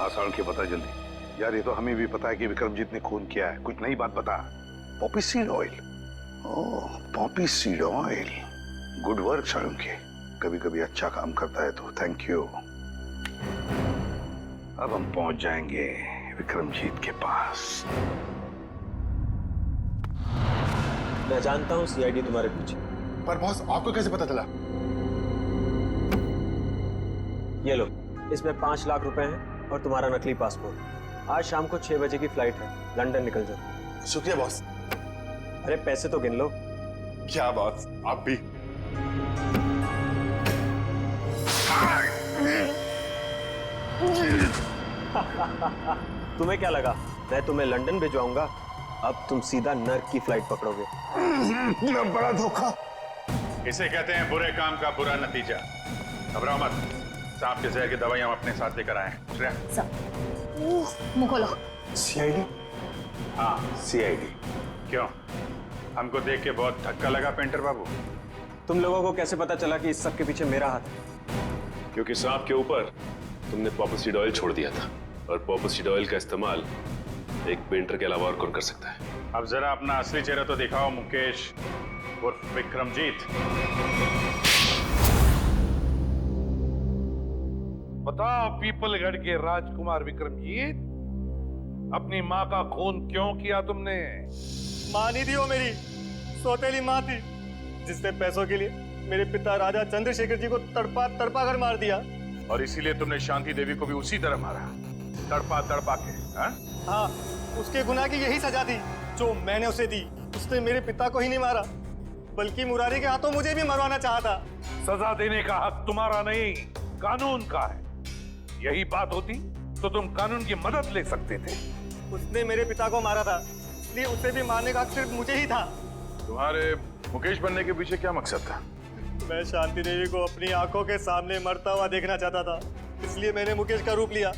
आसान के बता जल्दी। यार, ये तो हमें भी पता है कि विक्रमजीत ने खून किया है, कुछ नई बात बता। Poppy seed oil. Oh, poppy seed oil. Good work शालूम के, कभी कभी अच्छा काम करता है तो थैंक यू। अब हम पहुंच जाएंगे विक्रमजीत के पास। मैं जानता हूँ सीआईडी तुम्हारे पीछे। पर बॉस आपको कैसे पता चला? ये लो, इसमें 5 लाख रुपए हैं और तुम्हारा नकली पासपोर्ट। आज शाम को 6 बजे की फ्लाइट है, लंदन निकल जाओ। शुक्रिया बॉस। अरे पैसे तो गिन लो। क्या बॉस, आप भी। तुम्हें क्या लगा मैं तुम्हें लंदन भिजवाऊंगा? अब तुम सीधा नर्क की फ्लाइट पकड़ोगे। बड़ा धोखा। इसे कहते हैं बुरे काम का बुरा नतीजा। घबराओ मत, सांप के जहर की दवाई हम अपने साथ लेकर आए हैं। श्रेया, मुंह खोलो। सीआईडी? हाँ, सीआईडी। क्यों, हमको देख के बहुत धक्का लगा पेंटर बाबू? तुम लोगों को कैसे पता चला कि इस सब के पीछे मेरा हाथ है? क्योंकि सांप के ऊपर तुमने पर्पल सीड ऑयल छोड़ दिया था, और पर्पल सीड ऑयल का इस्तेमाल एक पेंटर के अलावा और कौन कर सकता है? अब जरा अपना असली चेहरा तो दिखाओ मुकेश उर्फ विक्रमजीत। बताओ पीपलगढ़ के राजकुमार विक्रमजीत, अपनी माँ का खून क्यों किया तुमने? माँ नहीं थी वो, मेरी सौतेली माँ थी, जिसने पैसों के लिए मेरे पिता राजा चंद्रशेखर जी को तड़पा तड़पा कर मार दिया। और इसीलिए तुमने शांति देवी को भी उसी तरह मारा, तड़पा तड़पा के? हाँ, उसके गुनाह की यही सजा थी जो मैंने उसे दी। उसने मेरे पिता को ही नहीं मारा, बल्कि मुरारी के हाथों मुझे भी मरवाना चाहा था। सजा देने का हक तुम्हारा नहीं, कानून का है। यही बात होती तो तुम कानून की मदद ले सकते थे। उसने मेरे पिता को मारा था, इसलिए उसे भी मारने का हक सिर्फ मुझे ही था। तुम्हारे मुकेश बनने के पीछे क्या मकसद था? मैं शांति देवी को अपनी आंखों के सामने मरता हुआ देखना चाहता था, इसलिए मैंने मुकेश का रूप लिया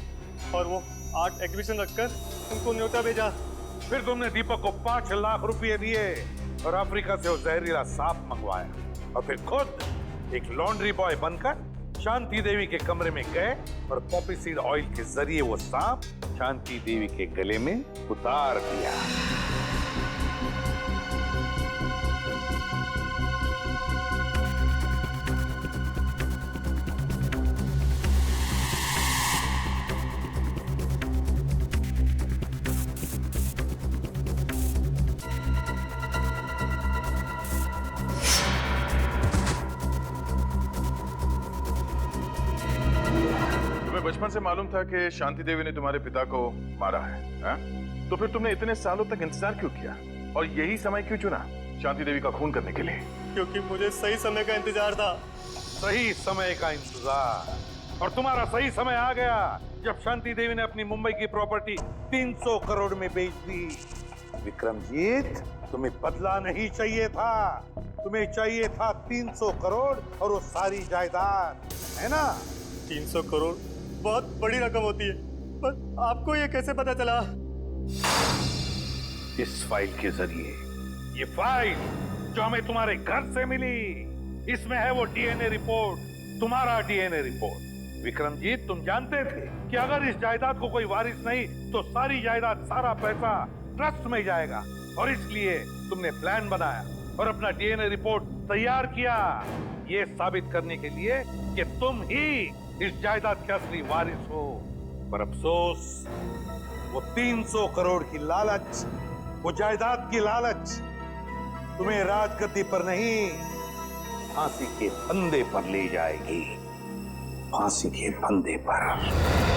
और वो आर्ट एग्जीबिशन रखकर उनको न्योता भेजा। फिर तुमने दीपक को 5 लाख रुपए दिए और अफ्रीका से वो जहरीला सांप मंगवाया, और फिर खुद एक लॉन्ड्री बॉय बनकर शांति देवी के कमरे में गए और पॉपी सीड ऑयल के जरिए वो सांप शांति देवी के गले में उतार दिया। बचपन से मालूम था कि शांति देवी ने तुम्हारे पिता को मारा है, हा? तो फिर तुमने इतने सालों तक इंतजार क्यों किया और यही समय क्यों चुना शांति देवी का खून करने के लिए? क्योंकि मुझे सही समय का इंतजार था। सही समय का इंतजार, और तुम्हारा सही समय आ गया जब शांति देवी ने अपनी मुंबई की प्रॉपर्टी 300 करोड़ में बेच दी। विक्रमजीत, तुम्हें बदला नहीं चाहिए था, तुम्हें चाहिए था 300 करोड़ और वो सारी जायदाद, है ना? 300 करोड़ बहुत बड़ी रकम होती है, पर आपको ये कैसे पता चला? इस फाइल के जरिए। ये फाइल जो हमें तुम्हारे घर से मिली, इसमें है वो डीएनए रिपोर्ट, तुम्हारा डीएनए रिपोर्ट। विक्रमजीत, तुम जानते थे कि अगर इस जायदाद को कोई वारिस नहीं तो सारी जायदाद, सारा पैसा ट्रस्ट में जाएगा, और इसलिए तुमने प्लान बनाया और अपना डीएनए रिपोर्ट तैयार किया, ये साबित करने के लिए कि तुम ही इस जायदाद के असली वारिस हो। पर अफसोस, वो 300 करोड़ की लालच, वो जायदाद की लालच तुम्हें राजगद्दी पर नहीं, फांसी के फंदे पर ले जाएगी। फांसी के फंदे पर।